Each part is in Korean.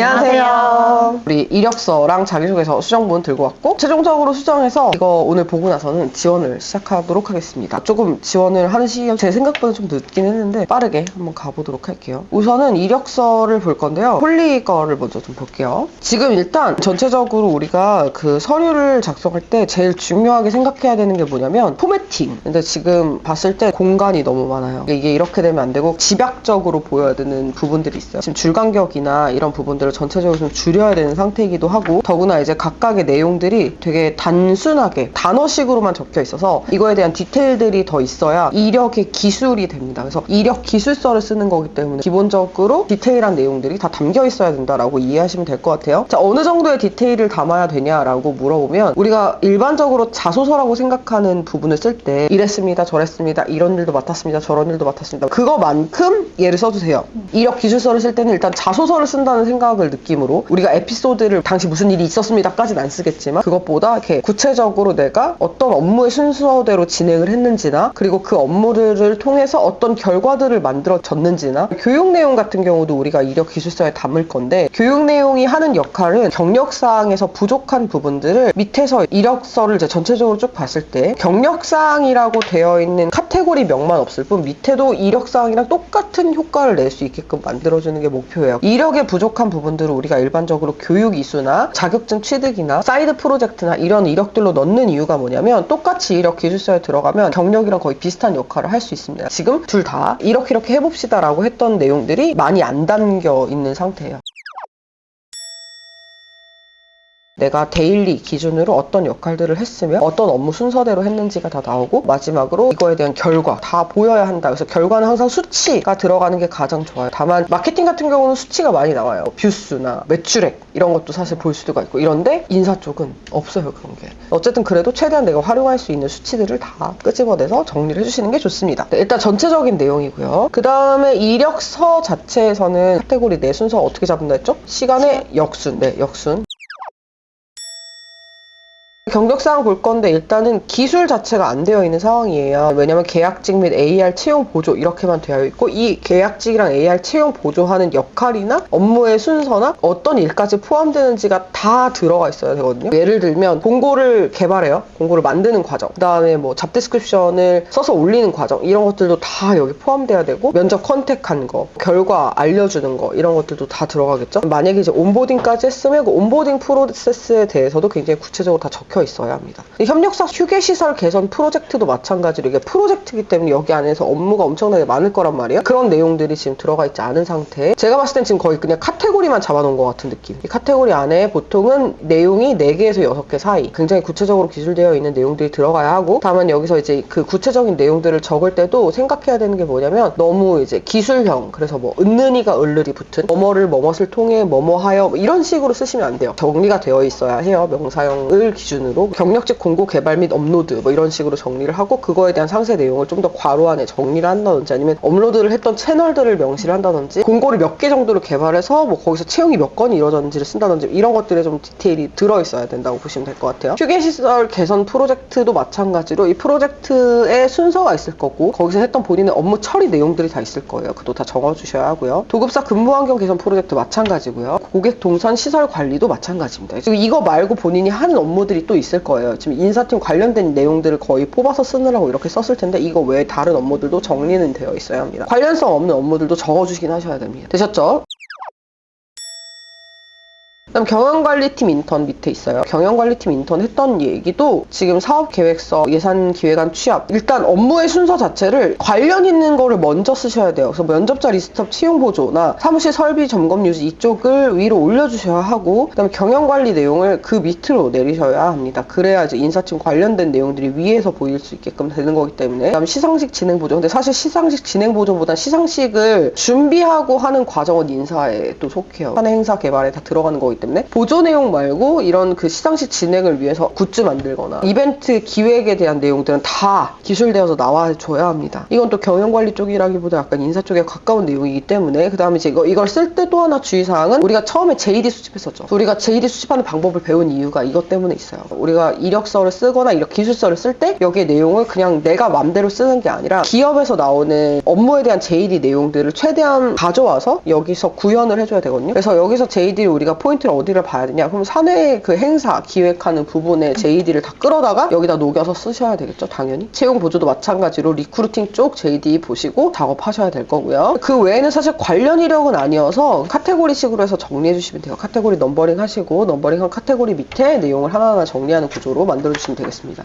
안녕하세요. 우리 이력서랑 자기소개서 수정본 들고 왔고 최종적으로 수정해서 이거 오늘 보고 나서는 지원을 시작하도록 하겠습니다. 조금 지원을 하는 시기가 제 생각보다 좀 늦긴 했는데 빠르게 한번 가보도록 할게요. 우선은 이력서를 볼 건데요. 폴리 거를 먼저 좀 볼게요. 지금 일단 전체적으로 우리가 그 서류를 작성할 때 제일 중요하게 생각해야 되는 게 뭐냐면 포매팅. 근데 지금 봤을 때 공간이 너무 많아요. 이게 이렇게 되면 안 되고 집약적으로 보여야 되는 부분들이 있어요. 지금 줄간격이나 이런 부분들을 전체적으로 좀 줄여야 되는 상태이기도 하고, 더구나 이제 각각의 내용들이 되게 단순하게 단어식으로만 적혀 있어서 이거에 대한 디테일들이 더 있어야 이력의 기술이 됩니다. 그래서 이력 기술서를 쓰는 거기 때문에 기본적으로 디테일한 내용들이 다 담겨 있어야 된다라고 이해하시면 될 것 같아요. 자, 어느 정도의 디테일을 담아야 되냐라고 물어보면, 우리가 일반적으로 자소서라고 생각하는 부분을 쓸 때 이랬습니다, 저랬습니다, 이런 일도 맡았습니다, 저런 일도 맡았습니다, 그거만큼 얘를 써주세요. 이력 기술서를 쓸 때는 일단 자소서를 쓴다는 생각을 느낌으로, 우리가 에피소드를 당시 무슨 일이 있었습니다 까지는 안 쓰겠지만 그것보다 이렇게 구체적으로 내가 어떤 업무의 순서대로 진행을 했는지나, 그리고 그 업무를 통해서 어떤 결과들을 만들어졌는지나, 교육 내용 같은 경우도 우리가 이력 기술서에 담을 건데, 교육 내용이 하는 역할은 경력사항에서 부족한 부분들을 밑에서 이력서를 이제 전체적으로 쭉 봤을 때 경력사항이라고 되어 있는 카테고리 명만 없을 뿐 밑에도 이력사항이랑 똑같은 효과를 낼 수 있게끔 만들어주는 게 목표예요. 이력에 부족한 부분들을 우리가 일반적으로 교육 이수나 자격증 취득이나 사이드 프로젝트나 이런 이력들로 넣는 이유가 뭐냐면, 똑같이 이력 기술서에 들어가면 경력이랑 거의 비슷한 역할을 할 수 있습니다. 지금 둘 다 이렇게 해봅시다 라고 했던 내용들이 많이 안 담겨 있는 상태예요. 내가 데일리 기준으로 어떤 역할들을 했으며 어떤 업무 순서대로 했는지가 다 나오고, 마지막으로 이거에 대한 결과 다 보여야 한다. 그래서 결과는 항상 수치가 들어가는 게 가장 좋아요. 다만 마케팅 같은 경우는 수치가 많이 나와요. 뷰수나 매출액 이런 것도 사실 볼 수가 있고, 이런데 인사 쪽은 없어요, 그런 게. 어쨌든 그래도 최대한 내가 활용할 수 있는 수치들을 다 끄집어내서 정리를 해주시는 게 좋습니다. 네, 일단 전체적인 내용이고요. 그 다음에 이력서 자체에서는 카테고리 내 순서 어떻게 잡는다 했죠? 시간의 역순. 네, 역순. 경력사항 볼 건데 일단은 기술 자체가 안 되어 있는 상황이에요. 왜냐면 계약직 및 AR 채용 보조 이렇게만 되어 있고, 이 계약직이랑 AR 채용 보조하는 역할이나 업무의 순서나 어떤 일까지 포함되는지가 다 들어가 있어야 되거든요. 예를 들면 공고를 개발해요. 공고를 만드는 과정, 그 다음에 뭐 잡디스크립션을 써서 올리는 과정, 이런 것들도 다 여기 포함돼야 되고, 면접 컨택한 거, 결과 알려주는 거, 이런 것들도 다 들어가겠죠. 만약에 이제 온보딩까지 했으면 그 온보딩 프로세스에 대해서도 굉장히 구체적으로 다 적혀 있어야 합니다. 협력사 휴게시설 개선 프로젝트도 마찬가지로 이게 프로젝트이기 때문에 여기 안에서 업무가 엄청나게 많을 거란 말이에요. 그런 내용들이 지금 들어가 있지 않은 상태. 제가 봤을 땐 지금 거의 그냥 카테고리만 잡아놓은 것 같은 느낌. 이 카테고리 안에 보통은 내용이 4개에서 6개 사이 굉장히 구체적으로 기술되어 있는 내용들이 들어가야 하고, 다만 여기서 이제 그 구체적인 내용들을 적을 때도 생각해야 되는 게 뭐냐면, 너무 이제 기술형, 그래서 뭐 은느니가 을르리 붙은 뭐뭐를 뭐뭇을 통해 뭐뭐하여 이런 식으로 쓰시면 안 돼요. 정리가 되어 있어야 해요. 명사형을 기준으로 경력직 공고 개발 및 업로드 뭐 이런 식으로 정리를 하고, 그거에 대한 상세 내용을 좀 더 괄호 안에 정리를 한다든지, 아니면 업로드를 했던 채널들을 명시를 한다든지, 공고를 몇 개 정도를 개발해서 뭐 거기서 채용이 몇 건이 이루어졌는지를 쓴다든지, 이런 것들에 좀 디테일이 들어있어야 된다고 보시면 될 것 같아요. 휴게시설 개선 프로젝트도 마찬가지로 이 프로젝트의 순서가 있을 거고, 거기서 했던 본인의 업무 처리 내용들이 다 있을 거예요. 그것도 다 적어주셔야 하고요. 도급사 근무 환경 개선 프로젝트 마찬가지고요. 고객 동선 시설 관리도 마찬가지입니다. 지금 이거 말고 본인이 하는 업무들이 또 있을 거예요. 지금 인사팀 관련된 내용들을 거의 뽑아서 쓰느라고 이렇게 썼을 텐데, 이거 외에 다른 업무들도 정리는 되어 있어야 합니다. 관련성 없는 업무들도 적어주시긴 하셔야 됩니다. 되셨죠? 그다음 경영관리팀 인턴 밑에 있어요. 경영관리팀 인턴 했던 얘기도 지금 사업계획서, 예산기획안 취합, 일단 업무의 순서 자체를 관련 있는 거를 먼저 쓰셔야 돼요. 그래서 면접자 리스트업 채용보조나 사무실 설비 점검 유지 이쪽을 위로 올려주셔야 하고, 그다음에 경영관리 내용을 그 밑으로 내리셔야 합니다. 그래야 이제 인사팀 관련된 내용들이 위에서 보일 수 있게끔 되는 거기 때문에. 그다음 시상식 진행보조. 근데 사실 시상식 진행보조보다 시상식을 준비하고 하는 과정은 인사에 또 속해요. 사내 행사 개발에 다 들어가는 거기 거기 때문에 보조 내용 말고 이런 그 시상식 진행을 위해서 굿즈 만들거나 이벤트 기획에 대한 내용들은 다 기술되어서 나와줘야 합니다. 이건 또 경영관리 쪽이라기보다 약간 인사 쪽에 가까운 내용이기 때문에 그 다음에 이제 이걸 쓸 때 또 하나 주의사항은 우리가 처음에 JD 수집했었죠. 우리가 JD 수집하는 방법을 배운 이유가 이것 때문에 있어요. 우리가 이력서를 쓰거나 이력 기술서를 쓸 때 여기에 내용을 그냥 내가 맘대로 쓰는 게 아니라 기업에서 나오는 업무에 대한 JD 내용들을 최대한 가져와서 여기서 구현을 해줘야 되거든요. 그래서 여기서 JD를 우리가 포인트를 어디를 봐야 되냐? 그럼 사내 그 행사 기획하는 부분에 JD를 다 끌어다가 여기다 녹여서 쓰셔야 되겠죠, 당연히. 채용 보조도 마찬가지로 리크루팅 쪽 JD 보시고 작업하셔야 될 거고요. 그 외에는 사실 관련 이력은 아니어서 카테고리식으로 해서 정리해 주시면 돼요. 카테고리 넘버링 하시고 넘버링한 카테고리 밑에 내용을 하나하나 정리하는 구조로 만들어 주시면 되겠습니다.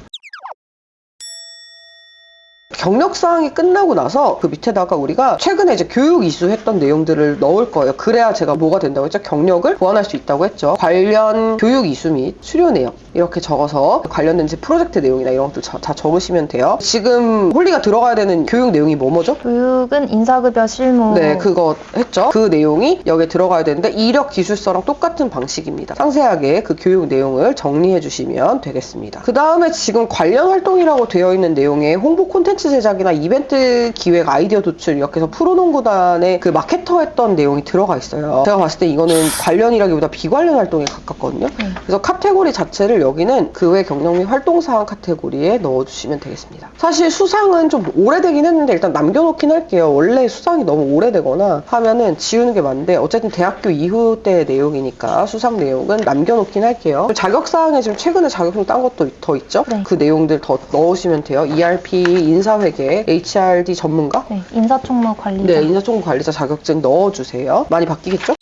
경력사항이 끝나고 나서 그 밑에다가 우리가 최근에 이제 교육 이수했던 내용들을 넣을 거예요. 그래야 제가 뭐가 된다고 했죠? 경력을 보완할 수 있다고 했죠. 관련 교육 이수 및 수료 내용 이렇게 적어서 관련된 이제 프로젝트 내용이나 이런 것들 다 적으시면 돼요. 지금 홀리가 들어가야 되는 교육 내용이 뭐죠? 교육은 인사급여 실무. 네, 그거 했죠. 그 내용이 여기에 들어가야 되는데 이력 기술서랑 똑같은 방식입니다. 상세하게 그 교육 내용을 정리해 주시면 되겠습니다. 그 다음에 지금 관련 활동이라고 되어 있는 내용에 홍보 콘텐츠 제작이나 이벤트 기획, 아이디어 도출 이렇게 해서 프로농구단의 그 마케터 했던 내용이 들어가 있어요. 제가 봤을 때 이거는 관련이라기보다 비관련 활동에 가깝거든요. 그래서 카테고리 자체를 여기는 그 외 경력 및 활동사항 카테고리에 넣어주시면 되겠습니다. 사실 수상은 좀 오래되긴 했는데 일단 남겨놓긴 할게요. 원래 수상이 너무 오래되거나 하면은 지우는 게 맞는데 어쨌든 대학교 이후 때 내용이니까 수상 내용은 남겨놓긴 할게요. 자격사항에 지금 최근에 자격증 딴 것도 더 있죠? 네. 그 내용들 더 넣으시면 돼요. ERP, 인사회계, HRD 전문가? 네, 인사총무 관리자. 네, 인사총무 관리자 자격증 넣어주세요. 많이 바뀌겠죠?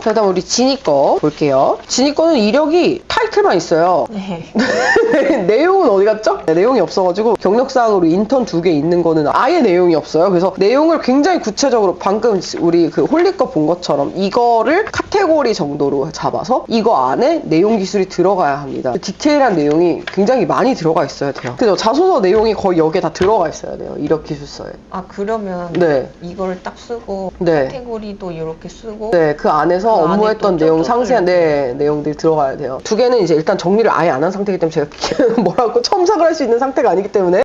자, 다음 우리 지니 거 볼게요. 지니 거는 이력이 타이틀만 있어요. 네. 내용은 어디 갔죠? 네, 내용이 없어가지고 경력사항으로 인턴 2개 있는 거는 아예 내용이 없어요. 그래서 내용을 굉장히 구체적으로 방금 우리 그 홀리 거 본 것처럼 이거를 카테고리 정도로 잡아서 이거 안에 내용 기술이 들어가야 합니다. 디테일한 내용이 굉장히 많이 들어가 있어야 돼요. 그죠? 자소서 내용이 거의 여기에 다 들어가 있어야 돼요. 이력 기술서에. 아, 그러면 네. 이걸 딱 쓰고 네. 카테고리도 이렇게 쓰고 네, 그 안에서 그 안에 업무했던 또 내용 쩌쩌 상세한 내용들이 들어가야 돼요. 두 개는 이제 일단 정리를 아예 안 한 상태이기 때문에 제가 뭐라고 첨삭을 할 수 있는 상태가 아니기 때문에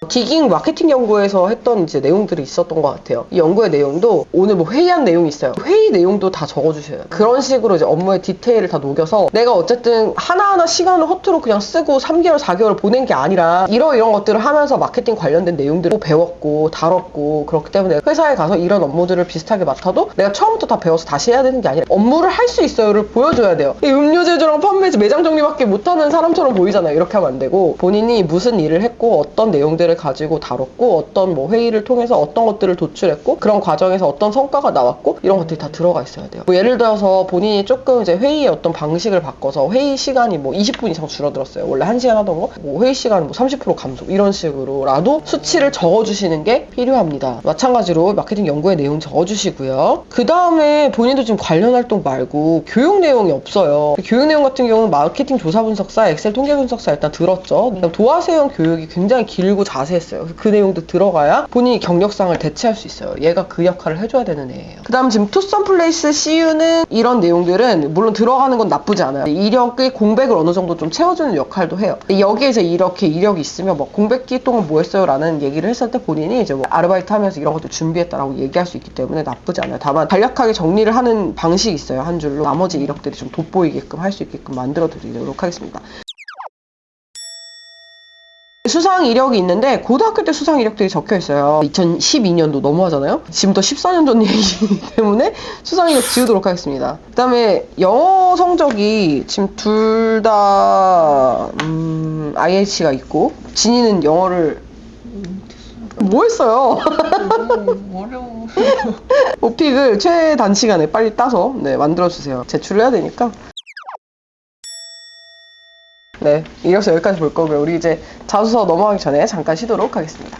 디깅 마케팅 연구에서 했던 이제 내용들이 있었던 것 같아요. 이 연구의 내용도 오늘 뭐 회의한 내용이 있어요. 회의 내용도 다 적어주셔야 돼요. 그런 식으로 이제 업무의 디테일을 다 녹여서 내가 어쨌든 하나하나 시간을 허투루 그냥 쓰고 3개월, 4개월 보낸 게 아니라 이런 것들을 하면서 마케팅 관련된 내용들을 배웠고 다뤘고 그렇기 때문에 회사에 가서 이런 업무들을 비슷하게 맡아도 내가 처음부터 다 배워서 다시 해야 되는 게 아니라 업무를 할 수 있어요를 보여줘야 돼요. 이 음료 제조랑 판매지 매장 정리밖에 못하는 사람처럼 보이잖아요. 이렇게 하면 안 되고 본인이 무슨 일을 했고 어떤 내용들을 가지고 다뤘고 어떤 뭐 회의를 통해서 어떤 것들을 도출했고 그런 과정에서 어떤 성과가 나왔고 이런 것들이 다 들어가 있어야 돼요. 뭐 예를 들어서 본인이 조금 이제 회의의 어떤 방식을 바꿔서 회의 시간이 뭐 20분 이상 줄어들었어요. 원래 1시간 하던 거 뭐 회의 시간 뭐 30% 감소 이런 식으로라도 수치를 적어주시는 게 필요합니다. 마찬가지로 마케팅 연구의 내용 적어주시고요. 그 다음에 본인도 지금 관련 활동 말고 교육 내용이 없어요. 교육 내용 같은 경우는 마케팅 조사 분석사, 엑셀 통계 분석사 일단 들었죠. 그다음 도화세형 교육이 굉장히 길고 자세했어요. 그 내용도 들어가야 본인이 경력상을 대체할 수 있어요. 얘가 그 역할을 해줘야 되는 애예요. 그 다음 지금 투썸플레이스 CU는 이런 내용들은 물론 들어가는 건 나쁘지 않아요. 이력의 공백을 어느 정도 좀 채워주는 역할도 해요. 여기에 이제 이렇게 이력이 있으면 뭐 공백기 동안 뭐 했어요? 라는 얘기를 했을 때 본인이 이제 뭐 아르바이트 하면서 이런 것도 준비했다라고 얘기할 수 있기 때문에 나쁘지 않아요. 다만 간략하게 정리를 하는 방식이 있어요. 한 줄로. 나머지 이력들이 좀 돋보이게끔 할 수 있게끔 만들어 드리도록 하겠습니다. 수상 이력이 있는데 고등학교 때 수상 이력들이 적혀 있어요. 2012년도 너무하잖아요. 지금부터 14년 전 얘기이기 때문에 수상 이력 지우도록 하겠습니다. 그 다음에 영어 성적이 지금 둘 다 IH가 있고 진이는 영어를 뭐 했어요? 너무 어려워. 오픽을 최단 시간에 빨리 따서 만들어주세요. 제출을 해야 되니까. 네, 이력서 여기까지 볼 거고요. 우리 이제 자소서 넘어가기 전에 잠깐 쉬도록 하겠습니다.